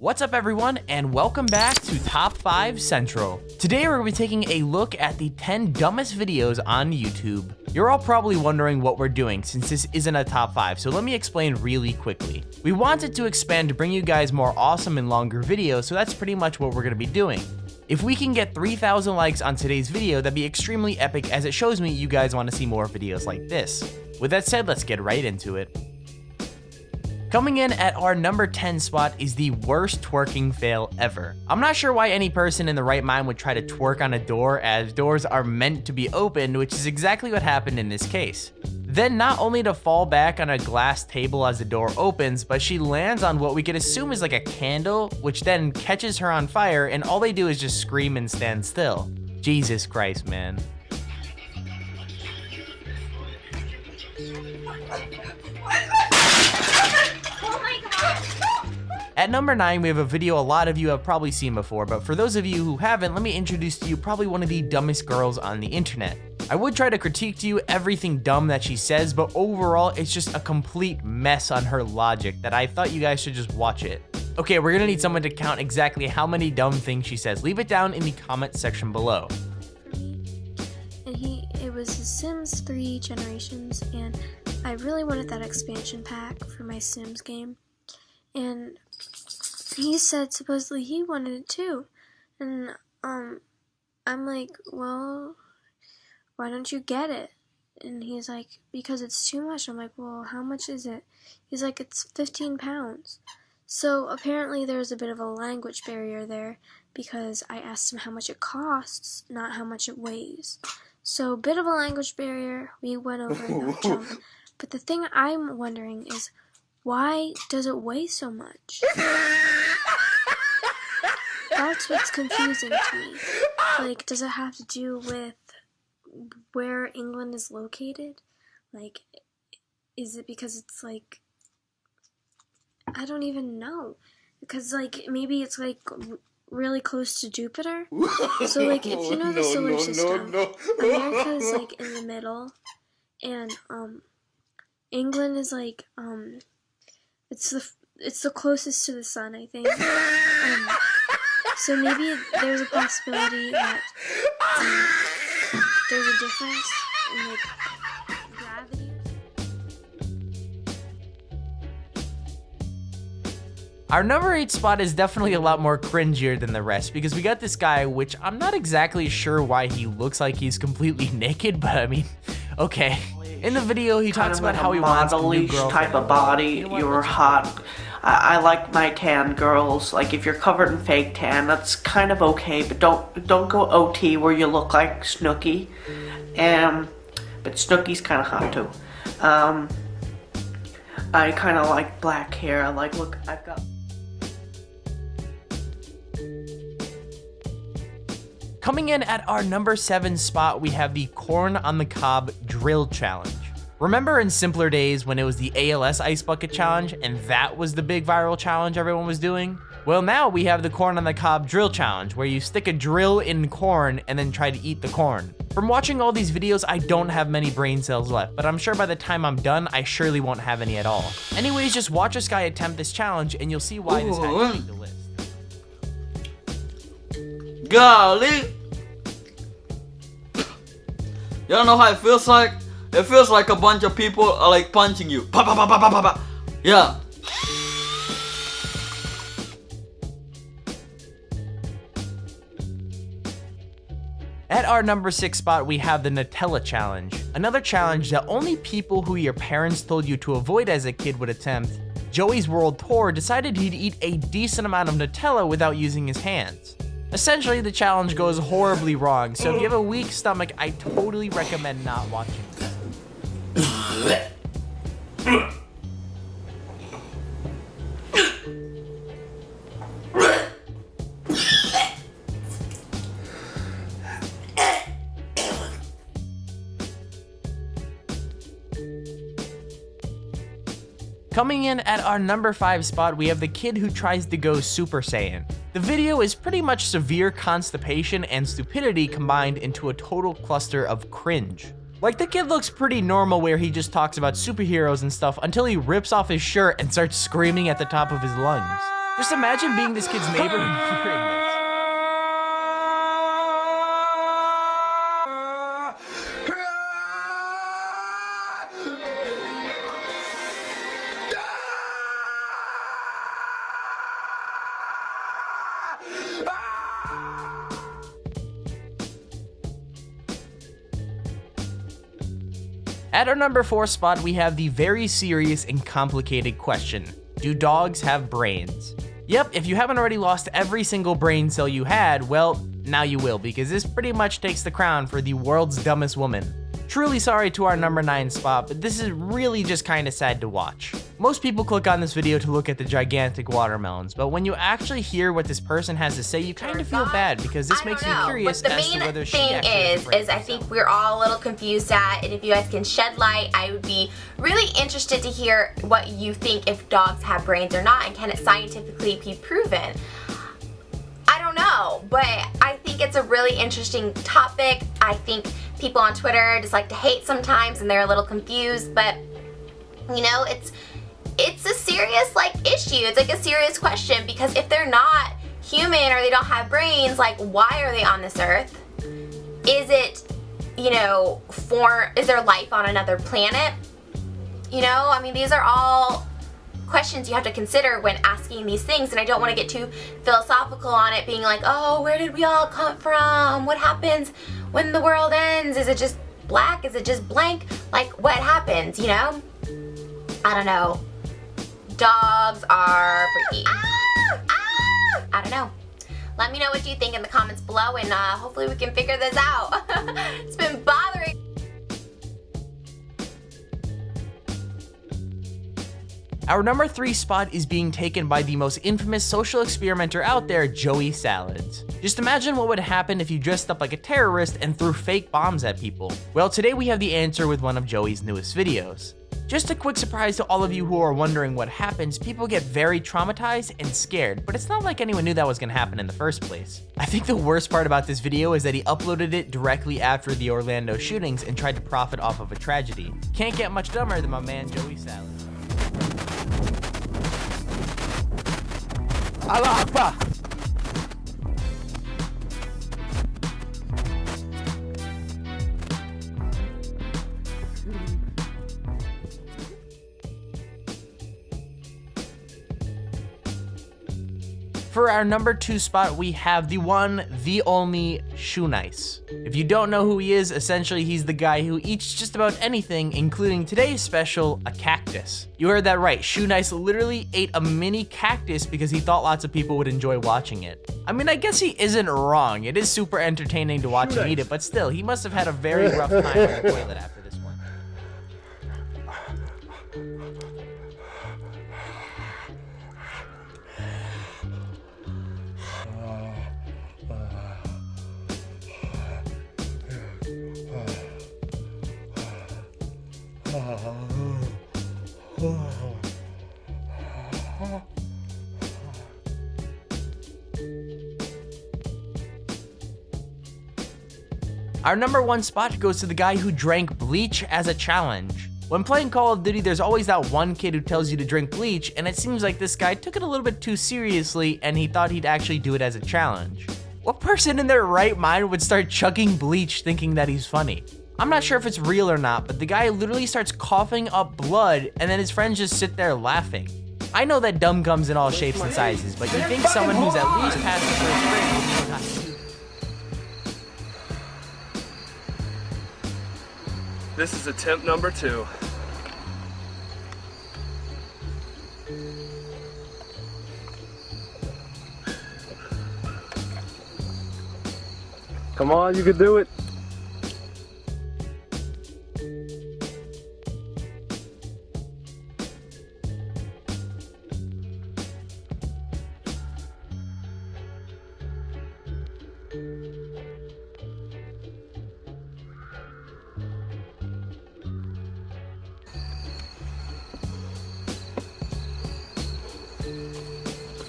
What's up everyone, and welcome back to Top 5 Central. Today we're going to be taking a look at the 10 dumbest videos on YouTube. You're all probably wondering what we're doing since this isn't a top 5, so let me explain really quickly. We wanted to expand to bring you guys more awesome and longer videos, so that's pretty much what we're going to be doing. If we can get 3,000 likes on today's video, that'd be extremely epic, as it shows me you guys want to see more videos like this. With that said, let's get right into it. Coming in at our number 10 spot is the worst twerking fail ever. I'm not sure why any person in the right mind would try to twerk on a door, as doors are meant to be opened, which is exactly what happened in this case. Then not only to fall back on a glass table as the door opens, but she lands on what we could assume is like a candle, which then catches her on fire, and all they do is just scream and stand still. Jesus Christ, man. At number 9, we have a video a lot of you have probably seen before, but for those of you who haven't, let me introduce to you probably one of the dumbest girls on the internet. I would try to critique to you everything dumb that she says, but overall it's just a complete mess on her logic that I thought you guys should just watch it. Okay, we're gonna need someone to count exactly how many dumb things she says. Leave it down in the comment section below. And it was The Sims 3 Generations, and I really wanted that expansion pack for my Sims game. And he said supposedly he wanted it too. And I'm like, well, why don't you get it? And he's like, because it's too much. I'm like, well, how much is it? He's like, it's 15 pounds. So apparently there's a bit of a language barrier there, because I asked him how much it costs, not how much it weighs. So bit of a language barrier, we went over no jumping. But the thing I'm wondering is, why does it weigh so much? That's what's confusing to me. Like, does it have to do with where England is located? Like, is it because it's like, I don't even know. Because like, maybe it's like really close to Jupiter. So like, if you know the solar system, America is like in the middle, and England is like it's the closest to the sun, I think. So maybe there's a possibility that there's a difference in like gravity. Our number 8 spot is definitely a lot more cringier than the rest, because we got this guy, which I'm not exactly sure why he looks like he's completely naked, but I mean, okay. In the video, he talks about how he wants a new girlfriend. Type of body, you're hot. I like my tan girls. Like, if you're covered in fake tan, that's kind of okay, but don't go OT where you look like Snooki. But Snooki's kind of hot too. I kind of like black hair. Like, look, I've got. Coming in at our number 7 spot, we have the corn on the cob drill challenge. Remember in simpler days when it was the ALS ice bucket challenge and that was the big viral challenge everyone was doing? Well, now we have the corn on the cob drill challenge, where you stick a drill in corn and then try to eat the corn. From watching all these videos, I don't have many brain cells left, but I'm sure by the time I'm done, I surely won't have any at all. Anyways, just watch this guy attempt this challenge and you'll see why this had to make the list. Golly! You don't know how it feels like? It feels like a bunch of people are like punching you. Pa pa pa pa pa pa pa. Yeah. At our number 6 spot, we have the Nutella challenge. Another challenge that only people who your parents told you to avoid as a kid would attempt. Joey's World Tour decided he'd eat a decent amount of Nutella without using his hands. Essentially, the challenge goes horribly wrong, so if you have a weak stomach, I totally recommend not watching this. Coming in at our number 5 spot, we have the kid who tries to go Super Saiyan. The video is pretty much severe constipation and stupidity combined into a total cluster of cringe. Like, the kid looks pretty normal where he just talks about superheroes and stuff until he rips off his shirt and starts screaming at the top of his lungs. Just imagine being this kid's neighbor and hearing this. At our number 4 spot, we have the very serious and complicated question. Do dogs have brains? Yep, if you haven't already lost every single brain cell you had, well, now you will, because this pretty much takes the crown for the world's dumbest woman. Truly sorry to our number 9 spot, but this is really just kinda sad to watch. Most people click on this video to look at the gigantic watermelons, but when you actually hear what this person has to say, you kind of feel bad because this makes you curious as to whether she actually has a brain. Is I think we're all a little confused at, and if you guys can shed light, I would be really interested to hear what you think if dogs have brains or not, and can it scientifically be proven? I don't know, but I think it's a really interesting topic. I think people on Twitter just like to hate sometimes and they're a little confused, but you know, it's a serious issue. It's like a serious question, because if they're not human or they don't have brains, like, why are they on this earth? Is it, you know, is there life on another planet? You know, I mean, these are all questions you have to consider when asking these things, and I don't want to get too philosophical on it, being like, oh, where did we all come from? What happens when the world ends? Is it just black? Is it just blank? Like, what happens, you know? I don't know. Dogs are freaky. I don't know. Let me know what you think in the comments below, and hopefully we can figure this out. It's been bothering. Our number 3 spot is being taken by the most infamous social experimenter out there, Joey Salads. Just imagine what would happen if you dressed up like a terrorist and threw fake bombs at people. Well, today we have the answer with one of Joey's newest videos. Just a quick surprise to all of you who are wondering what happens, people get very traumatized and scared, but it's not like anyone knew that was gonna happen in the first place. I think the worst part about this video is that he uploaded it directly after the Orlando shootings and tried to profit off of a tragedy. Can't get much dumber than my man Joey Salads. Allah Akbar! For our number 2 spot, we have the one, the only Shoenice. If you don't know who he is, essentially he's the guy who eats just about anything, including today's special, a cactus. You heard that right, Shoenice literally ate a mini cactus because he thought lots of people would enjoy watching it. I mean, I guess he isn't wrong. It is super entertaining to watch him eat it, but still, he must have had a very rough time on the toilet after this one. Our number 1 spot goes to the guy who drank bleach as a challenge. When playing Call of Duty, there's always that one kid who tells you to drink bleach, and it seems like this guy took it a little bit too seriously and he thought he'd actually do it as a challenge. What person in their right mind would start chugging bleach thinking that he's funny? I'm not sure if it's real or not, but the guy literally starts coughing up blood and then his friends just sit there laughing. I know that dumb comes in all shapes and sizes, but you think someone who's at least past the first grade would know how to do. This is attempt number 2. Come on, you can do it.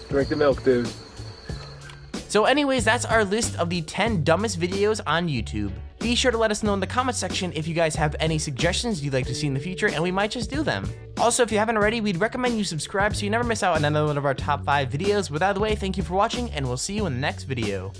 Drink the milk, dude. So anyways, that's our list of the 10 dumbest videos on YouTube. Be sure to let us know in the comment section if you guys have any suggestions you'd like to see in the future, and we might just do them. Also, if you haven't already, we'd recommend you subscribe so you never miss out on another one of our top 5 videos. With that out of the way, thank you for watching, and we'll see you in the next video.